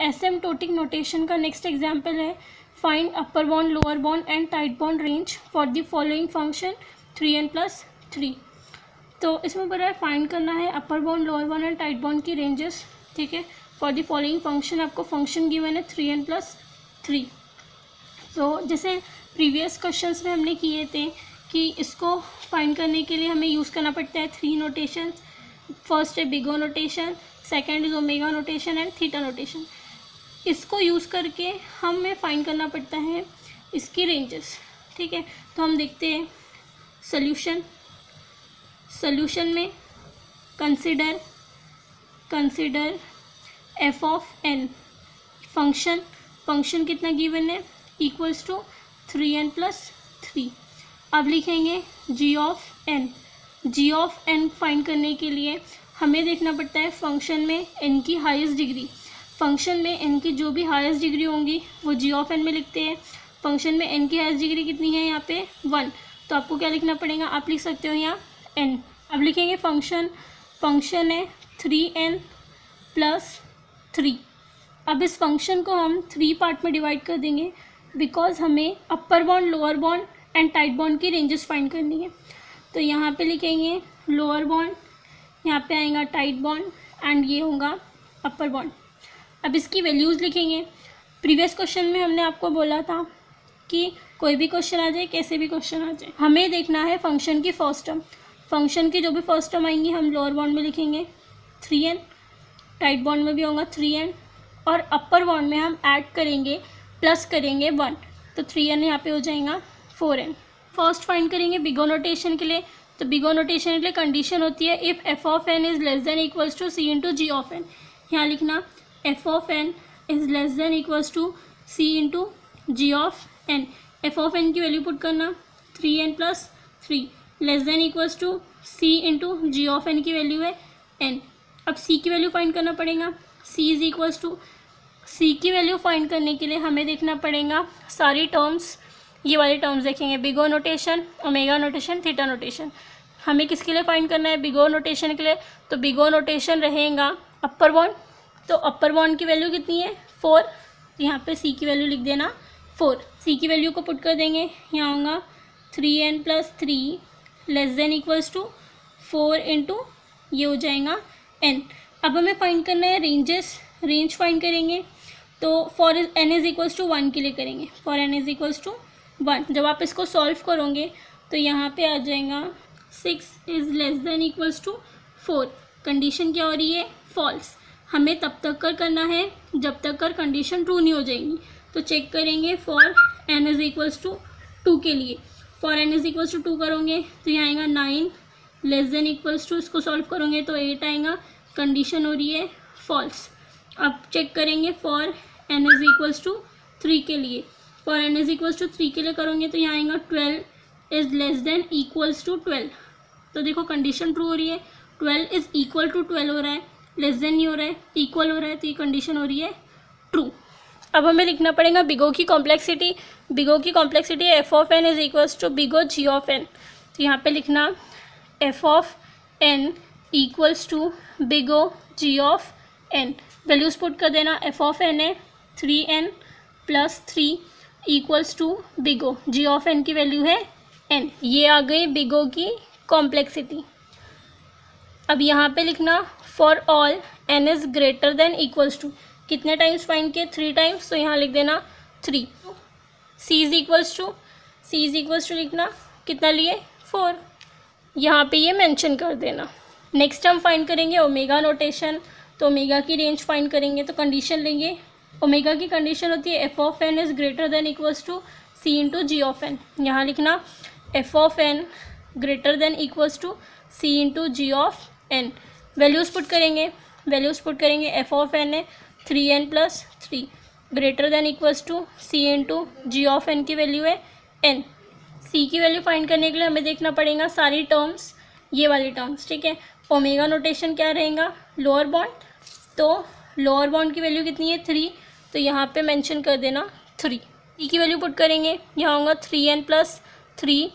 Asymptotic notation का next example है find upper bound, lower bound and tight bound range for the following function 3n+3। तो इसमें बोला है फाइंड करना है upper bound, lower bound and tight bound की रेंजेस, ठीक है, फॉर द फॉलोइंग फंक्शन। आपको फंक्शन गिवन है 3n+3। तो जैसे प्रीवियस क्वेश्चंस में हमने किए थे कि इसको फाइंड करने के लिए हमें यूज़ करना पड़ता है 3 नोटेशन। फर्स्ट है big O notation, second is omega notation and theta notation. इसको यूज़ करके हमें फाइंड करना पड़ता है इसकी रेंजेस, ठीक है। तो हम देखते हैं सॉल्यूशन में consider f of n function कितना गिवन है इक्वल्स टू 3n+3। अब लिखेंगे जी ऑफ एन फाइंड करने के लिए हमें देखना पड़ता है फंक्शन में एन की हाईएस्ट डिग्री। फंक्शन में एन की जो भी हाईएस्ट डिग्री होंगी वो जी ऑफ एन में लिखते हैं। फंक्शन में एन की हाईएस्ट डिग्री कितनी है यहाँ पे 1, तो आपको क्या लिखना पड़ेगा, आप लिख सकते हो यहाँ एन। अब लिखेंगे फंक्शन है 3n+3। अब इस फंक्शन को हम 3 पार्ट में डिवाइड कर देंगे बिकॉज हमें upper bound, lower bound and tight bound की रेंजेस फाइंड करनी है। तो यहाँ पे लिखेंगे लोअर बाउंड, यहाँ पे आएगा टाइट बाउंड एंड ये होगा अपर बाउंड। अब इसकी वैल्यूज़ लिखेंगे। प्रीवियस क्वेश्चन में हमने आपको बोला था कि कोई भी क्वेश्चन आ जाए, कैसे भी क्वेश्चन आ जाए, हमें देखना है फंक्शन की फर्स्ट टर्म। फंक्शन की जो भी फर्स्ट टर्म आएंगी हम लोअर बाउंड में लिखेंगे 3n, टाइट बाउंड में भी होगा 3n, और अपर बाउंड में हम ऐड करेंगे प्लस करेंगे 1, तो 3n यहाँ पे हो जाएगा 4n। फर्स्ट फाइंड करेंगे बिग ओ नोटेशन के लिए। तो बिग ओ नोटेशन के लिए कंडीशन होती है if f of N is less than equals to C into ji of N. यहाँ लिखना F of N is less than equals to C into ji of n. F of N की value put करना 3n+3 less than equals to C into ji of N की value है n। अब c की value find करना पड़ेगा। c is equals to, c की value find करने के लिए हमें देखना पड़ेगा सारी टर्म्स, ये वाले टर्म्स देखेंगे big O notation, omega notation, theta notation. हमें किसके लिए फाइंड करना है बिग ओ नोटेशन के लिए, तो बिग ओ नोटेशन रहेगा अपर बाउंड। तो अपर बाउंड की वैल्यू कितनी है 4, यहाँ पे c की वैल्यू लिख देना 4। c की वैल्यू को पुट कर देंगे, यहाँ होगा 3n+3 less than equals to 4 into ये हो जाएगा n। अब हमें फाइंड करना है रेंज फाइंड करेंगे। तो for n is equals to 1 के लिए करेंगे, for n is equals to 1। जब आप इसको सॉल्व करोगे तो यहाँ पे आ जाएगा 6 is less than equals to 4। Condition क्या हो रही है फॉल्स। हमें तब तक कर करना है जब तक कर कंडीशन ट्रू नहीं हो जाएगी। तो चेक करेंगे for n is equals to 2 के लिए। For n is equals to 2 करोगे तो यहाँ आएगा 9 लेस देन इक्वल्स टू, इसको सॉल्व करोगे तो 8 आएगा। कंडीशन हो रही है फॉल्स। अब चेक करेंगे for n is equals to 3 के लिए। For n is equals to 3 के लिए करोगे तो यहाँ आएगा 12 is less than equals to 12। तो देखो कंडीशन ट्रू हो रही है, 12 इज़ इक्वल टू 12 हो रहा है, लेस देन नहीं हो रहा है, इक्वल हो रहा है, तो ये कंडीशन हो रही है ट्रू। अब हमें लिखना पड़ेगा बिग ओ की कॉम्प्लेक्सिटी। बिग ओ की complexity f of N is equals to big O g of N. तो यहाँ पे लिखना F of N equals to big O g of N. Values put कर देना, एफ ऑफ एन है 3n+3 equals to big O, g of N की value है n। ये आ गई बिग ओ की कॉम्प्लेक्सिटी। अब यहाँ पे लिखना for all n is greater than equals to, कितने टाइम्स फाइंड किए 3 टाइम्स, तो यहाँ लिख देना 3। c इज़ इक्वल्स टू लिखना कितना लिए 4, यहाँ पे ये मेंशन कर देना। नेक्स्ट हम फाइंड करेंगे ओमेगा नोटेशन। तो ओमेगा की रेंज फाइंड करेंगे तो कंडीशन लेंगे। ओमेगा की कंडीशन होती है F of N is greater than equals to C into ji of N. यहाँ लिखना F of N greater than equals to C into ji of N. Values put करेंगे, F of N है 3n+3 greater than equals to C into ji of N की value है n। C की value find करने के लिए हमें देखना पड़ेगा सारी टर्म्स, ये वाली टर्म्स, ठीक है। ओमेगा नोटेशन क्या रहेगा लोअर बाउंड, तो लोअर बाउंड की वैल्यू कितनी है 3, तो यहाँ पे मेंशन कर देना 3। सी की वैल्यू पुट करेंगे, यहाँ होगा 3n+3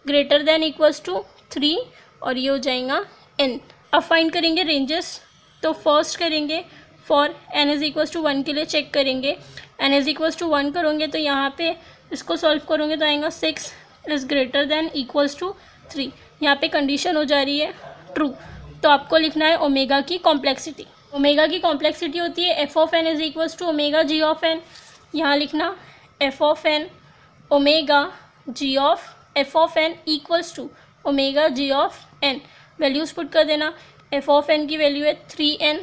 greater than equals to 3 और ये हो जाएगा n। अब फाइंड करेंगे रेंजेस। तो फर्स्ट करेंगे for n is equals to 1 के लिए चेक करेंगे। n इज इक्वल्स टू 1 करोगे तो यहाँ पे इसको सॉल्व करोगे तो आएगा 6 is greater than equals to 3। यहाँ पे कंडीशन हो जा रही है ट्रू। तो आपको लिखना है ओमेगा की कॉम्प्लेक्सिटी। ओमेगा की कॉम्प्लेक्सिटी होती है F of N is equals to omega G of N. यहाँ लिखना F of N omega G of F of N equals to omega G of N. Values put कर देना। F of N की value है 3n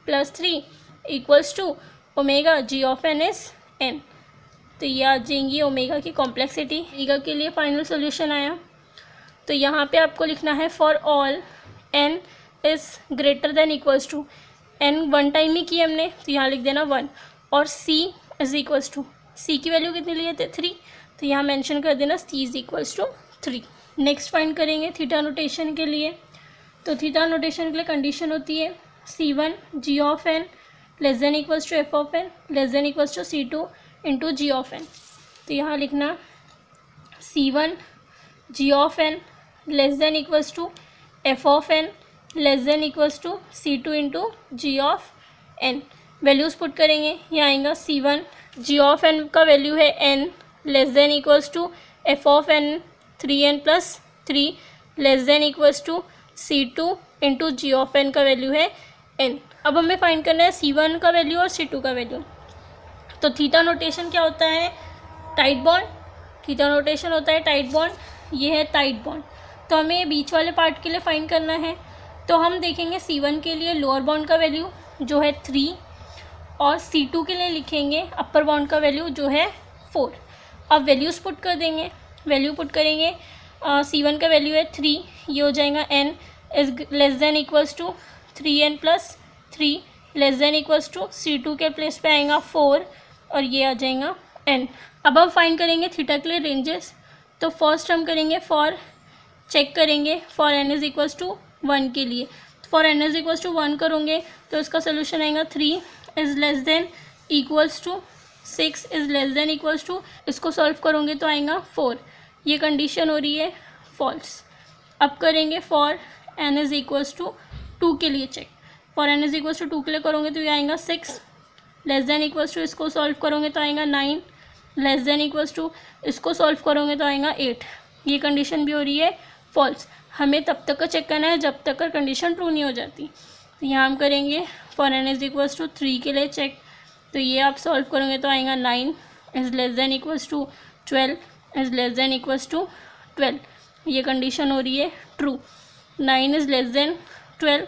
plus 3 equals to omega G of N is n। तो ये आ जाएंगी omega की complexity. Omega के लिए फाइनल सोल्यूशन आया। तो यहाँ पे आपको लिखना है for all n is greater than equals to n one time ही की हमने तो यहाँ लिख देना 1 और c is equals to c की वैल्यू कितनी लिए थे 3 तो यहाँ मेंशन कर देना c is equals to 3। Next find करेंगे थीटा नोटेशन के लिए। तो थीटा नोटेशन के लिए कंडीशन होती है c1 g of n less than equals to f of n less than equals to c2 into ji of N. तो यहाँ लिखना c1 g of n less than equals to f of n less than equals to c2 into ji of n। वैल्यूज़ put करेंगे। यहाँ आएगा c1 g of n का value है n less than equals to f of n 3n plus 3 less than equals to c2 into ji of n का value है n। अब हमें फाइंड करना है c1 का वैल्यू और c2 का वैल्यू। तो थीटा नोटेशन क्या होता है टाइट बॉन्ड। थीटा नोटेशन होता है टाइट बॉन्ड। ये है टाइट बॉन्ड। तो हमें ये बीच वाले पार्ट के लिए फाइंड करना है। तो हम देखेंगे c1 के लिए लोअर बॉन्ड का वैल्यू जो है 3 और c2 के लिए लिखेंगे अपर बॉन्ड का वैल्यू जो है 4। अब वैल्यूज़ पुट कर देंगे। वैल्यू पुट करेंगे c1 का वैल्यू है 3 ये हो जाएगा n is less than equals to 3n plus 3 less than equals to c2 के प्लेस पे आएगा 4 और ये आ जाएगा n। अब हम फाइंड करेंगे थीटा के लिए रेंजेस। तो फर्स्ट हम करेंगे फॉर चेक करेंगे for n is equals to 1 के लिए। For n is equals to 1 करोगे तो इसका सोल्यूशन आएगा 3 is less than equals to 6 is less than equals to इसको सॉल्व करोगे तो आएगा 4। ये कंडीशन हो रही है फॉल्स। अब करेंगे for n is equals to 2 के लिए check. For n is equals to 2 के लिए करोगे तो ये आएगा 6 लेस देन इक्वल्स टू इसको सॉल्व करोगे तो आएगा 9 लेस देन इक्वल्स टू इसको सॉल्व करोगे तो आएगा 8। ये कंडीशन भी हो रही है फॉल्स। हमें तब तक का चेक करना है जब तक का कंडीशन ट्रू नहीं हो जाती। तो यहाँ हम करेंगे for n is equals to 3 के लिए चेक। तो ये आप सॉल्व करोगे तो आएगा 9 is less than equals to 12 is less than equals to 12। ये कंडीशन हो रही है true. 9 is less than 12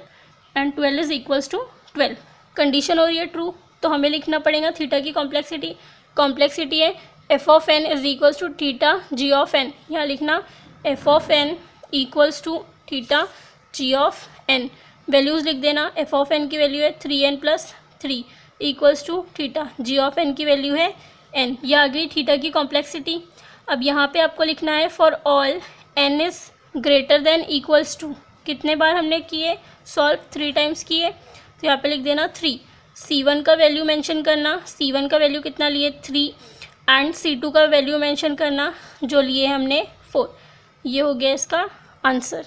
and 12 is equals to 12। Condition हो रही है ट्रू। तो हमें लिखना पड़ेगा थीटा की कॉम्प्लेक्सिटी। कॉम्प्लेक्सिटी है F of N is equals to theta G of N. यहाँ लिखना F of N equals to theta G of N. Values लिख देना। एफ ऑफ एन की वैल्यू है 3n plus 3 equals to theta G of N की value है n। यह आ गई थीटा की कॉम्प्लेक्सिटी। अब यहाँ पे आपको लिखना है for all n is greater than equals to. कितने बार हमने किए सॉल्व 3 टाइम्स किए तो यहाँ पे लिख देना 3। c1 का वैल्यू मेंशन करना। c1 का वैल्यू कितना लिए 3 एंड c2 का वैल्यू मेंशन करना जो लिए हमने 4। ये हो गया इसका आंसर।